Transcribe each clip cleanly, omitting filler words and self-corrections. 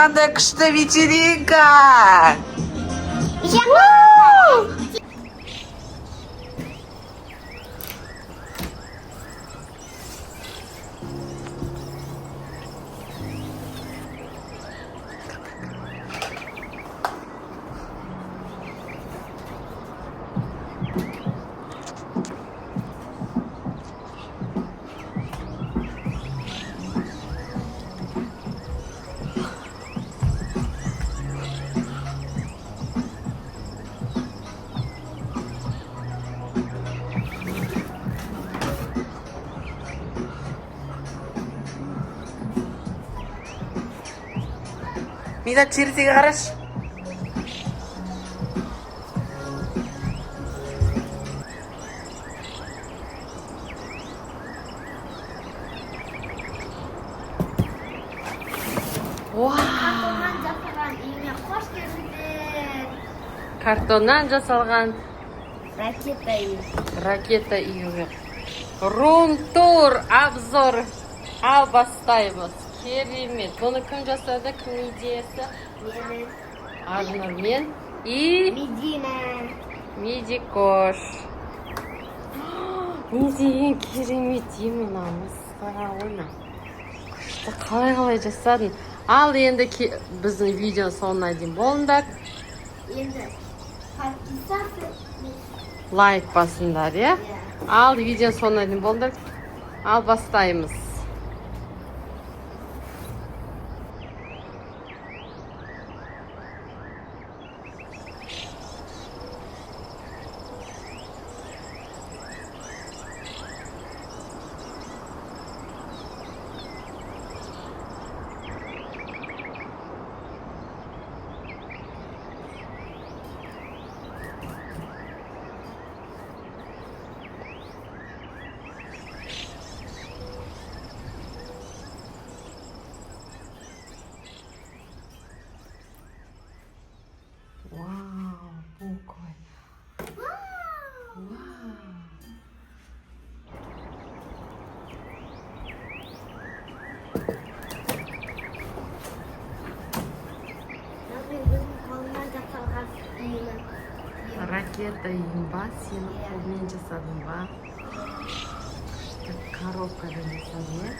қандай күшті вечеринка! Мина терезеге қарашы. Картоннан жасалған ракета үйі. Рум-тур обзор. Ал бастаймыз. Керемет. Бұны кім жасады? Кім идеясы? Арнұр мен и Медикош. Не деген керемет деймін мынамыз. Күшті қалай жасадың? Ал енді біздің видео соңына дейін болыңдар. Енді Лайк басыңдар, е? Ал видео соңына дейін болыңдар. Ал бастаймыз. Ракета үйін ба? Сені қолмен жасадың ба? Күшті коробкадан жасадың, е?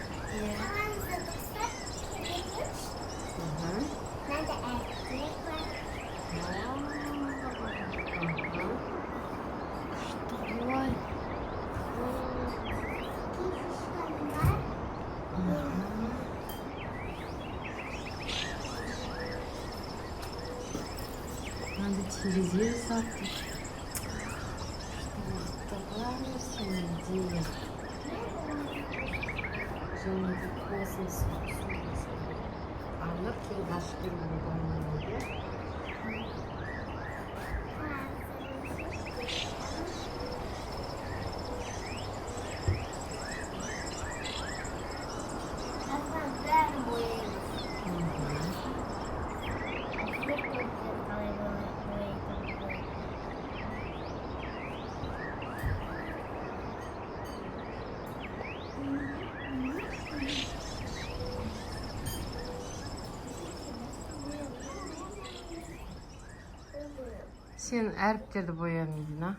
Надо терезе жасапты. Мақтағаны сенің идея. Және де космос. Анық кен ғашық көрген болмайды. Сен әріптерді боямайдың, а?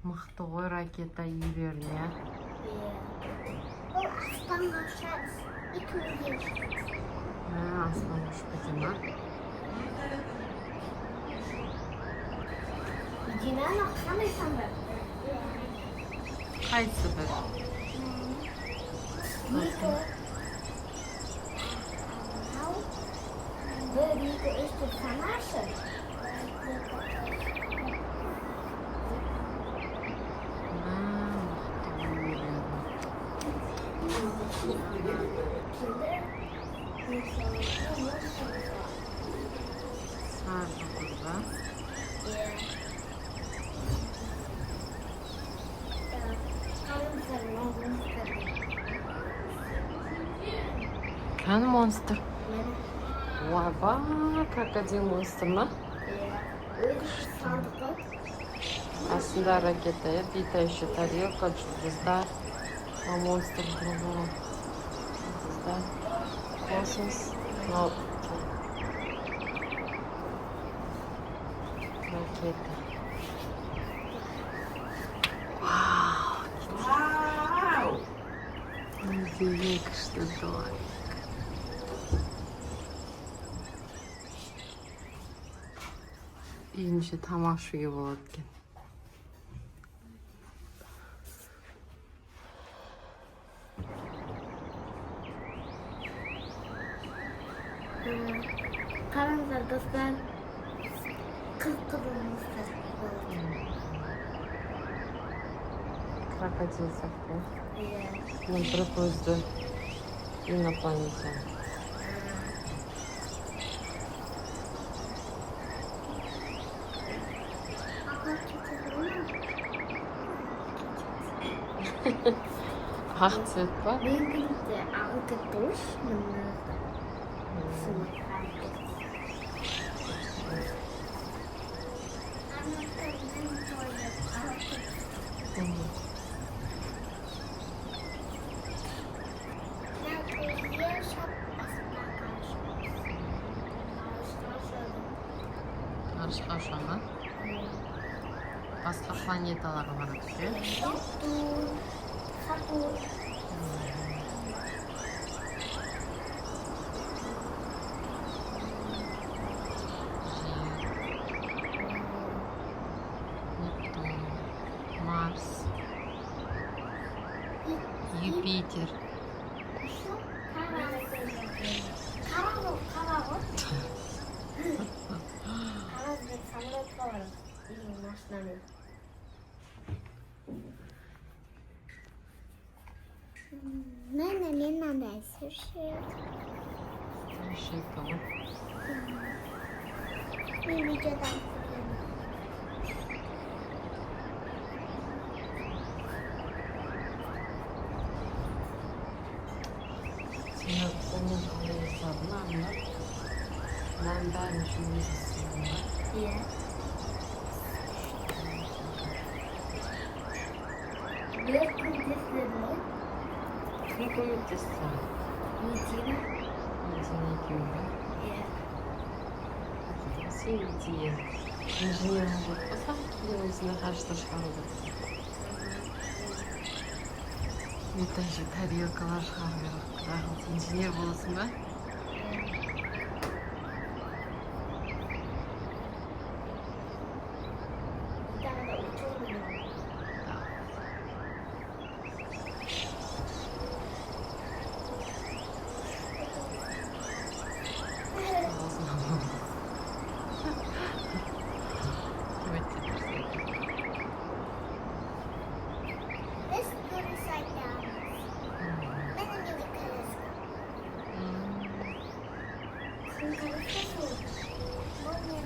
Мықты ғой ракета үйлеріне. Ол аспанға ұшады. Аспанға ұшып кете ма? Мединаны қамайсың ба? Қайсы бір? Бір, екі, үш деп санашы. Саржы құрда. Қаны монстр? Ой, ба, крокодил монстр ма? Астында ракета, летающая тарелка, звезда, а монстр другого. Звезда. Kosmos. No. Ракета. Вау! Музеек, что дорого. Үйінше тамақ ішуге болады екен. Қараңыздар достар, қыз-қызылымыздар болды. Крокодил сияқты. Иә. Мен бір көзді инопланетян. Аға кетеді ме? Ақ цвет па? Менің де ағы кетті ғой, мына суы ағы кетті. Ғарышқа ұшама. Басқа планеталарға барады ше. Сатурн. Нептун, Марс, Юпитер. Мен андай сүршет. Ошибка. Мен видеодан көрдім. Сені қолмен қалай жасадың, анлар? Мен бәрін үшін өзі істедім ба? Иә. Бір көмектеседі ме? Кім көмектесті? Медина. Медина екеуі ба? Иә. Сен идея. Инженер болып қалсам, мен осындай ғарышта шығаруды. Метан же тарелкалар шығару керек. Рахмет, инженер боласың ба? Тағы да ученый. This good side down. Мен не колесо. Колесо.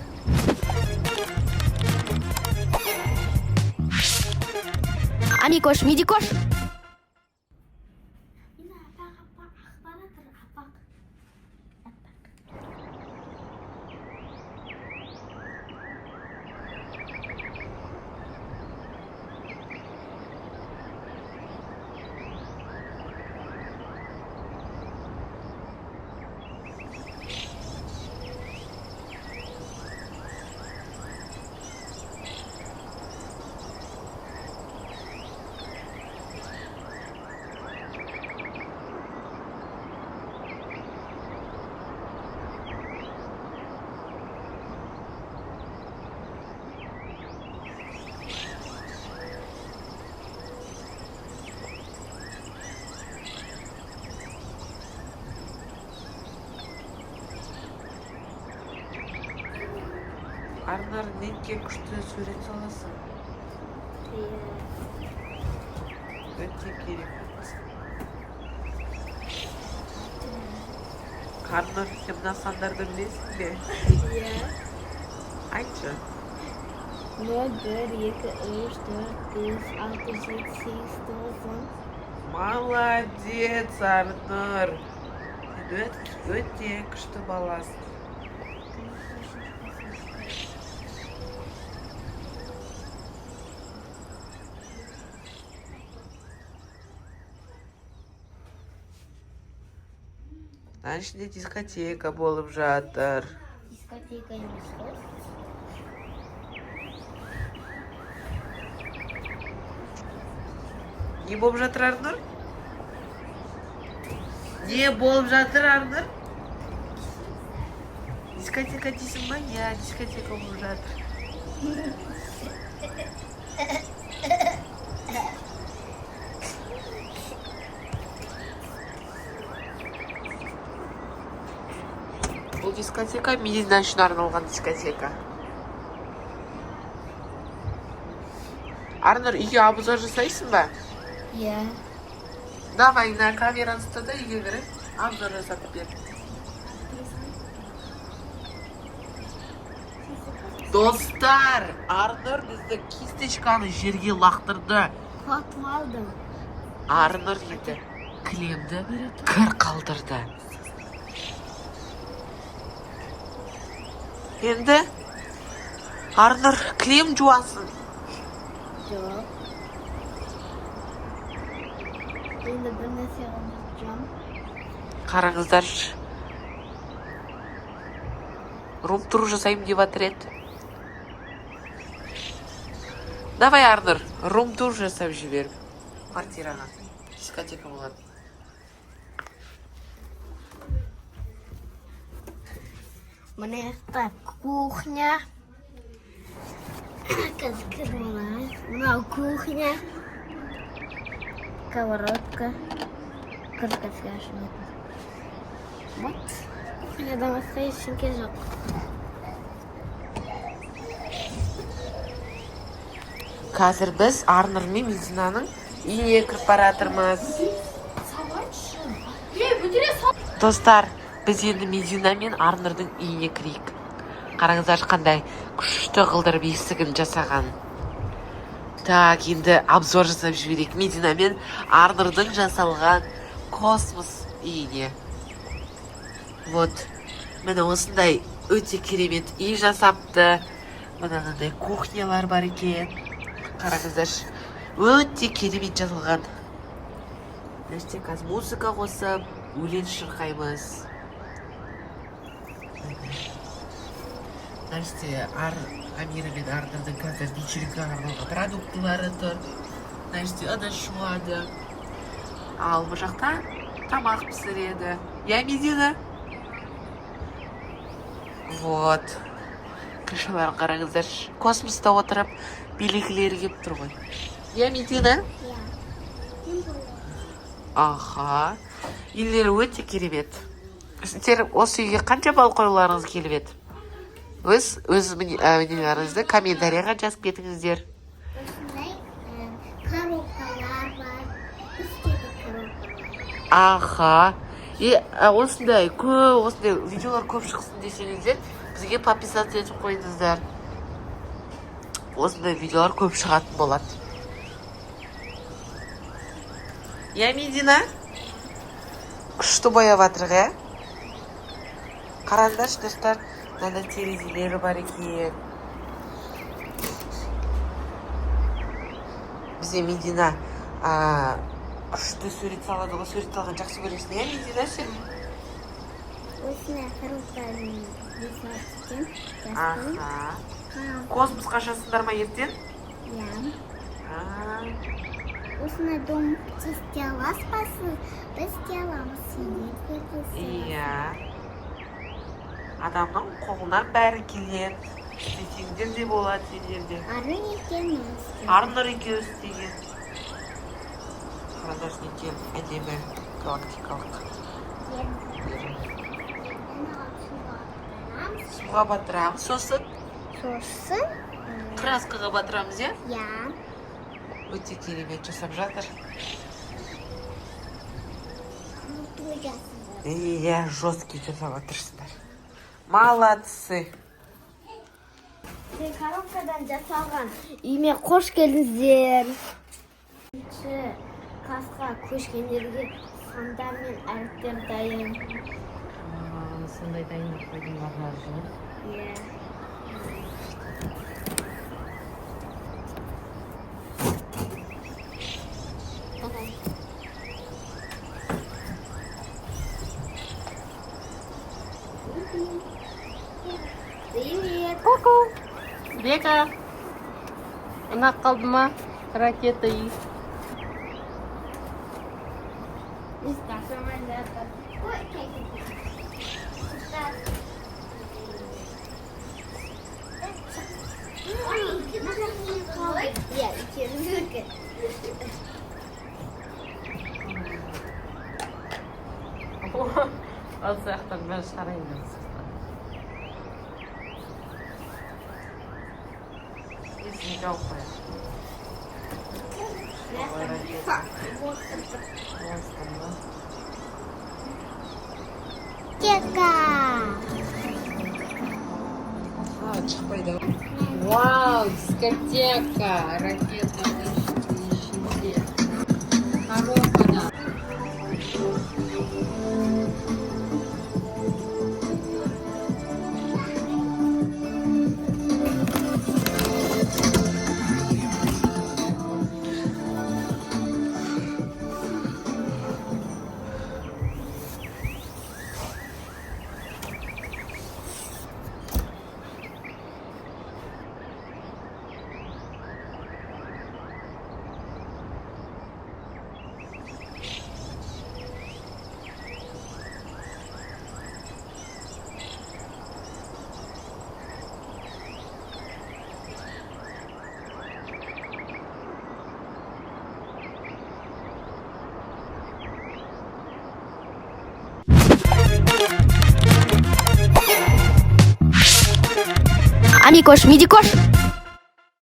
Амикош, мидикош. Ini apa akhbarat apa? Арнар нетке күшті сурет саласың. Өте керек. Арнар, сен мына сандарды білесің бе? Иә. Айтшы. 0, 1, 2, 3, 4, 5, 6, 7, 8, 9, 10. Молодец, Арнар. Сен өте күшті баласың. Аның ішінде дискотека болып жатыр. Дискотека емес қой. Не болып жатыр, Арнұр? Не болып жатыр, Арнұр? Дискотека дейсің ба? Я дискотека болып жатыр. Бұл дискотека Медина үшін арналған дискотека. Арнұр, үйге обзор жасайсың ба? Иә. Давай на камераны ұста да үйге кіріп, обзор жасатып бер. Достар, Арнұр бізді кисточканы жерге лақтырды. Қатып алдым. Арнұр еді кілемді кір қалдырды. Енді Арнұр кілем жуасың. Жоқ. Енді бір нәрсе ұмытacağım. Қараңыздар. Рум-тур жасаймын деп жатыр еді. Давай, Арнұр, рум-тур жасап жіберіп. Квартираға. Дискотека болады. Міне так, кухня. Қазір кіріп алайын. Мынау кухня. Сковородка. Кіргізге ашылады. Вот. Кухняда басқа ештеңе жоқ. Қазір біз Арнұр мен Мединаның үйіне кіріп баратырмыз. Достар, біз енді Медина мен Арнұрдың үйіне кірейік. Қараңыздар қандай күшті қылдырып есігін жасаған. Так, енді обзор жасап жіберейік Медина мен Арнұрдың жасалған космос үйіне. Вот, міне осындай өте керемет үй жасапты. Мына қандай кухнялар бар екен. Қараңыздар, өте керемет жасалған. Нәрсе, қазір музыка қосып, өлең шырқаймыз. Нәрсе, Амира мен Арнұрдың қазір вечерге арналған продуктылары тұр. Нәрсе, ыдыс жуады. Ал бұл жақта тамақ пісіреді. Я, Медина? Вот. Крышаларын қараңыздар. Космоста отырып, белгілері кеп тұр ғой. Я, Медина? Аха. Үйлері өте керемет. Сіздер осы үйге қанша балл қоюларыңыз келіп еді? Өз мнениелеріңізді комментарияға жазып кетіңіздер. Осындай коробкалар бар. Үстегі коробкалар. Аха. Осындай видеолар көп шықсын десеңіздер, бізге подписаться етіп қойыңыздар. Осындай видеолар көп шығатын болады. Я, Медина? Күшті бояп жатырық, ә? Қараңдаршы, достар, мынада терезелері бар екен. Бізде Медина күшті сурет салады ғой, сурет салған жақсы көресің, ә, Медина сен? Осындай коробкаларын жасап екен. Аха. Космосқа жасындар ма ертең? Иә. Осындай дом сіз істей ба? Біз істей аламыз. Иә. Адамның қолынан бәрі келеді. Істесеңдер де болады сендерде. Арнұр екен істеген. Арнұр екеуі істеген. Қараңдар екен әдемі галактикалық. Суға батырамыз, сосын краскаға батырамыз, иә? Иә. Өте керемет жасап жатыр. Иә, жесткий жасап жатырсыздар. Молодцы. Коробкадан жасалған үйме қош келдіңіздер. Классқа көшкендерге сандар мен әріптер дайын. Сондай дайындап қойдыңдар ма жылы? Иә. Ку-ку. Бека. Ұнап қалды ма? Ракета үй. Está chamando. Oi, quem? Yeah, Ол сияқтан бәрі шығарайын деп сырттан. Есін жауып қояды. Кека. Шықпайды. Вау, дискотека! Ракета ішінде. Коробкада. Амикош, Мидикош.